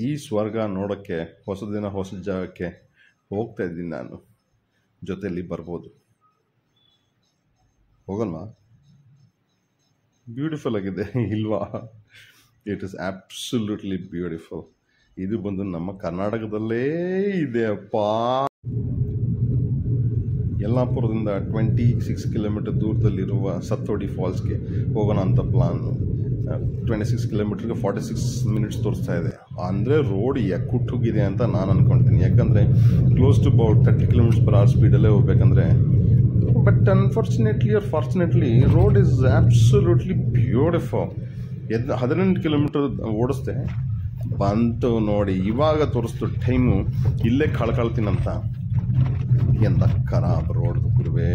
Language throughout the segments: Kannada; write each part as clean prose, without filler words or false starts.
ಈ ಸ್ವರ್ಗ ನೋಡೋಕ್ಕೆ ಹೊಸ ದಿನ ಹೊಸ ಜಾಗಕ್ಕೆ ಹೋಗ್ತಾ ಇದ್ದೀನಿ ನಾನು. ಜೊತೆಯಲ್ಲಿ ಬರ್ಬೋದು, ಹೋಗಲ್ವಾ? ಬ್ಯೂಟಿಫುಲ್ ಆಗಿದೆ ಇಲ್ವಾ? It is absolutely beautiful. ಇದು ಬಂದು ನಮ್ಮ ಕರ್ನಾಟಕದಲ್ಲೇ ಇದೆ ಅಪ್ಪ. ಯಲ್ಲಾಪುರದಿಂದ 26 ಕಿಲೋಮೀಟರ್ ದೂರದಲ್ಲಿರುವ ಸತ್ತೋಡಿ ಫಾಲ್ಸ್ಗೆ ಹೋಗೋಣ ಅಂತ ಪ್ಲಾನು. 26 ಕಿಲೋಮೀಟರ್ಗೆ 46 ಮಿನಿಟ್ಸ್ ತೋರಿಸ್ತಾ ಇದೆ. ಅಂದರೆ ರೋಡ್ ಎಕ್ಕುಟ್ಟೋಗಿದೆ ಅಂತ ನಾನು ಅಂದ್ಕೊಳ್ತೀನಿ. ಯಾಕಂದರೆ ಕ್ಲೋಸ್ ಟು ಅಬೌಟ್ 30 km/h ಸ್ಪೀಡಲ್ಲೇ ಹೋಗ್ಬೇಕಂದ್ರೆ. But unfortunately or fortunately road is absolutely beautiful. 18 kilometre ಓಡಿಸ್ದೆ, ಬಂತು ನೋಡಿ. ಇವಾಗ ತೋರಿಸ್ತು ಟೈಮು, ಇಲ್ಲೇ ಕಳ್ಕೊಳ್ತೀನಂತ. ಎಂತ ಖರಾಬ್ ರೋಡ್ ಗುರುವೇ.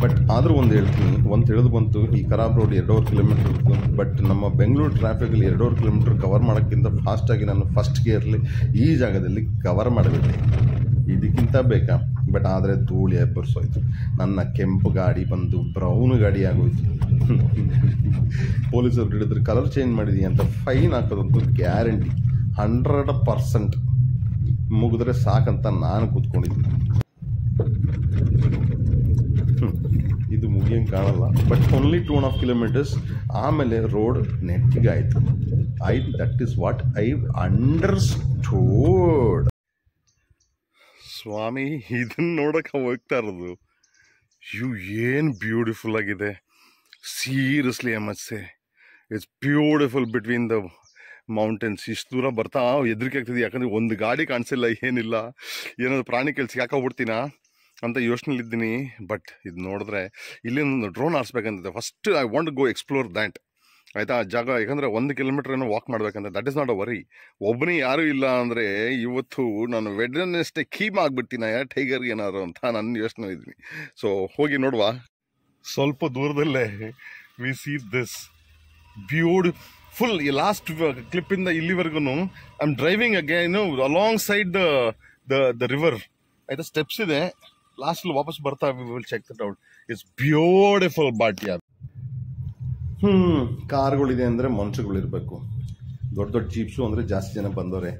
ಬಟ್ ಆದರೂ ಒಂದು ಹೇಳ್ತೀನಿ, ಒಂದು ತಿಳಿದು ಬಂತು, ಈ ಖರಾಬ್ ರೋಡ್ 2.5 ಕಿಲೋಮೀಟರ್. ಬಟ್ ನಮ್ಮ ಬೆಂಗಳೂರು ಟ್ರಾಫಿಕಲ್ಲಿ 2.5 ಕಿಲೋಮೀಟರ್ ಕವರ್ ಮಾಡೋಕ್ಕಿಂತ ಫಾಸ್ಟಾಗಿ ನಾನು ಫಸ್ಟ್ ಗೇರ್ಲಿ ಈ ಜಾಗದಲ್ಲಿ ಕವರ್ ಮಾಡಿಬಿಟ್ಟೆ. ಇದಕ್ಕಿಂತ ಬೇಕಾ? ಬಟ್ ಆದರೆ ಧೂಳಿ ಎಬ್ಬರಿಸೋಯ್ತು. ನನ್ನ ಕೆಂಪು ಗಾಡಿ ಬಂದು ಬ್ರೌನ್ ಗಾಡಿ ಆಗೋಯ್ತು. ಪೊಲೀಸರು ಹಿಡಿದ್ರೆ ಕಲರ್ ಚೇಂಜ್ ಮಾಡಿದೀನಿ ಅಂತ ಫೈನ್ ಹಾಕೋದಂತೂ ಗ್ಯಾರಂಟಿ 100%. ಮುಗಿದ್ರೆ ಸಾಕಂತ ನಾನು ಕೂತ್ಕೊಂಡಿದ್ದೀನಿ. ಇದು ಮುಗಿಯಂಗೆ ಕಾಣಲ್ಲ. ಬಟ್ ಓನ್ಲಿ 2.5 ಕಿಲೋಮೀಟರ್ಸ್ ಆಮೇಲೆ ರೋಡ್ ನೆಟ್ಟಿಗಾಯಿತು. That is what I understood. ಸ್ವಾಮಿ, ಇದನ್ನು ನೋಡೋಕೆ ಹೋಗ್ತಾ ಇರೋದು. ಏನು ಬ್ಯೂಟಿಫುಲ್ ಆಗಿದೆ. Seriously I must say it's beautiful between the mountains. ಇಷ್ಟು ದೂರ ಬರ್ತಾ ಹೆದರಿಕೆ ಆಗ್ತಿದೆ. ಯಾಕಂದರೆ ಒಂದು ಗಾಡಿ ಕಾಣಿಸಿಲ್ಲ, ಏನಿಲ್ಲ. ಏನಾದ್ರು ಪ್ರಾಣಿ ಕೆಲ್ಸಕ್ಕೆ ಹಾಕೋಗ್ಬಿಡ್ತೀನಾ ಅಂತ ಯೋಚನೆಲಿದ್ದೀನಿ. ಬಟ್ ಇದು ನೋಡಿದ್ರೆ ಇಲ್ಲಿಂದ ಡ್ರೋನ್ ಆರಿಸ್ಬೇಕಂತಿದೆ. First I want go explore that, ಆಯಿತಾ ಜಾಗ. ಯಾಕಂದರೆ 1 ಕಿಲೋಮೀಟರ್ ಏನೋ ವಾಕ್ ಮಾಡ್ಬೇಕಂತ. That is not a worry. ಒಬ್ಬನೇ ಯಾರೂ ಇಲ್ಲ ಅಂದರೆ ಇವತ್ತು ನಾನು ವೆಡ್ನೆಸ್ಡೇ ಕೀಮ್ ಆಗಿಬಿಡ್ತೀನಿ ಟೈಗರ್ಗೆ ಏನಾದ್ರು ಅಂತ ನನ್ನ ಯೋಚನೆ ಇದ್ದೀನಿ. ಸೊ ಹೋಗಿ ನೋಡುವ. ಸ್ವಲ್ಪ ದೂರದಲ್ಲೇ ವಿ ಸಿ ದಿಸ್ ಬ್ಯೂಟಿಫುಲ್. ಈ ಲಾಸ್ಟ್ ಕ್ಲಿಪ್ಪಿಂದ ಇಲ್ಲಿವರೆಗೂ I am driving again along side the river, ಆಯಿತಾ. ಸ್ಟೆಪ್ಸ್ ಇದೆ. ಲಾಸ್ಟಲ್ಲಿ ವಾಪಸ್ ಬರ್ತಾ will check that out. It's beautiful. But ಯಾರು ಕಾರ್ಗಳಿದೆ ಅಂದರೆ ಮನುಷ್ಯಗಳಿರಬೇಕು. ದೊಡ್ಡ ದೊಡ್ಡ ಜೀಪ್ಸು ಅಂದರೆ ಜಾಸ್ತಿ ಜನ ಬಂದವರೆ.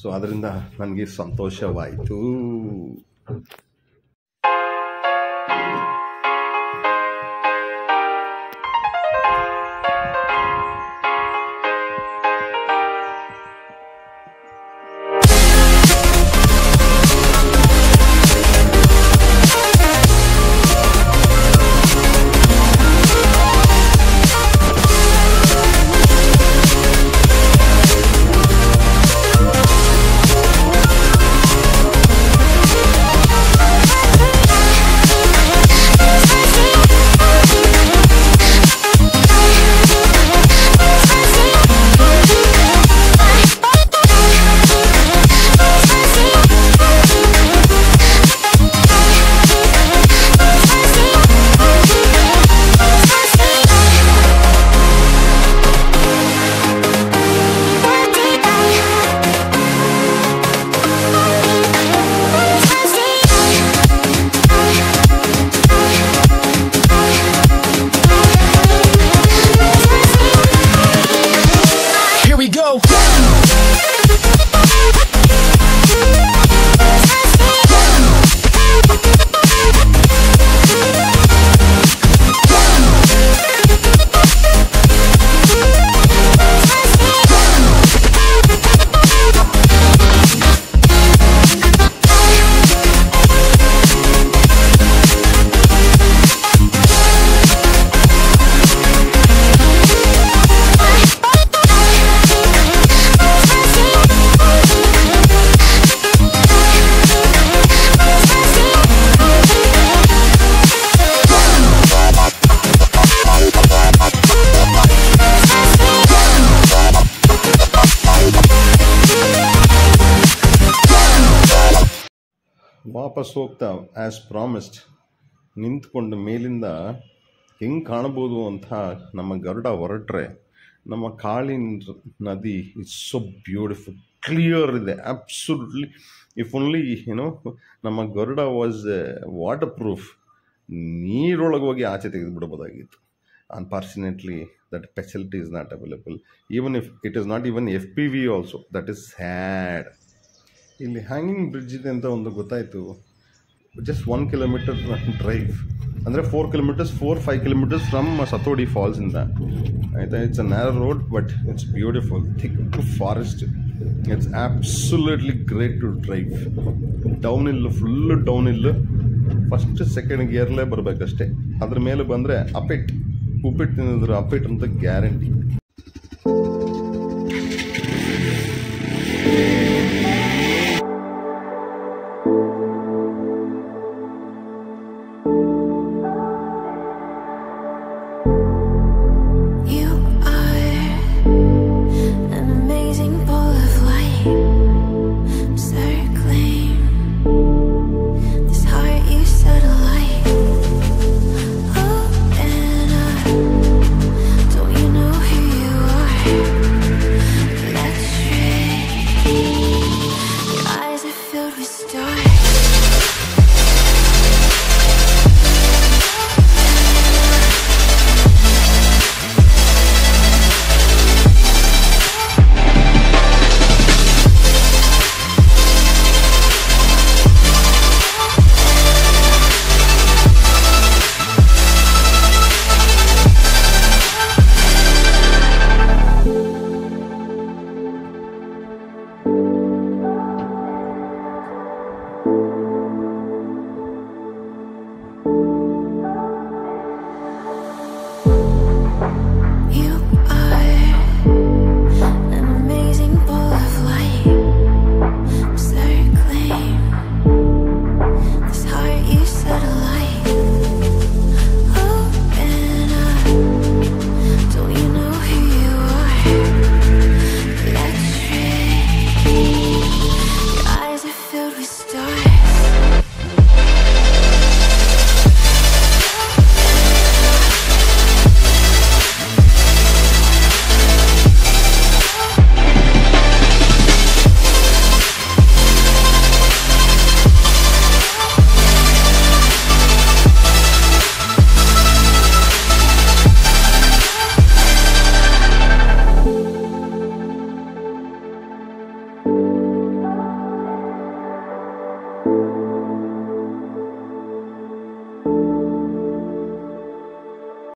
ಸೊ ಅದರಿಂದ ನನಗೆ ಸಂತೋಷವಾಯಿತು. ವಾಪಸ್ ಹೋಗ್ತಾ ಆ್ಯಸ್ ಪ್ರಾಮಿಸ್ಡ್ ನಿಂತ್ಕೊಂಡು ಮೇಲಿಂದ ಹೆಂಗೆ ಕಾಣ್ಬೋದು ಅಂತ ನಮ್ಮ ಗರುಡ ಹೊರಟ್ರೆ, ನಮ್ಮ ಕಾಳಿನ ನದಿ ಇಟ್ಸ್ ಸೊ ಬ್ಯೂಟಿಫುಲ್, ಕ್ಲಿಯರ್ ಇದೆ ಅಬ್ಸಲ್ಯೂಟ್ಲಿ. ಇಫ್ ಓನ್ಲಿ ನಮ್ಮ ಗರುಡ ವಾಸ್ ವಾಟರ್ ಪ್ರೂಫ್, ನೀರೊಳಗೆ ಹೋಗಿ ಆಚೆ ತೆಗೆದುಬಿಡ್ಬೋದಾಗಿತ್ತು. Unfortunately that facility is not available. Even if it is not even FPV also, that is sad. ಇಲ್ಲಿ ಹ್ಯಾಂಗಿಂಗ್ ಬ್ರಿಡ್ಜ್ ಇದೆ ಅಂತ ಒಂದು ಗೊತ್ತಾಯಿತು. ಜಸ್ಟ್ 1 ಕಿಲೋಮೀಟರ್ ಡ್ರೈವ್, ಅಂದರೆ 4 ಕಿಲೋಮೀಟರ್ಸ್ 4-5 ಕಿಲೋಮೀಟರ್ಸ್ ಫ್ರಮ್ ಸತೋಡಿ ಫಾಲ್ಸಿಂದ ಆಯಿತಾ. It's a narrow road but it's beautiful, thick forest. It's absolutely great to drive. Down hill, full down hill. First second ಗೇರ್ಲೇ ಬರಬೇಕಷ್ಟೇ. ಅದ್ರ ಮೇಲೆ ಬಂದರೆ ಉಪ್ಪಿಟ್ಟು ತಿನ್ನೋದ್ರ ಅಪ್ಪಿಟ್ಟು ಅಂತ ಗ್ಯಾರಂಟಿ.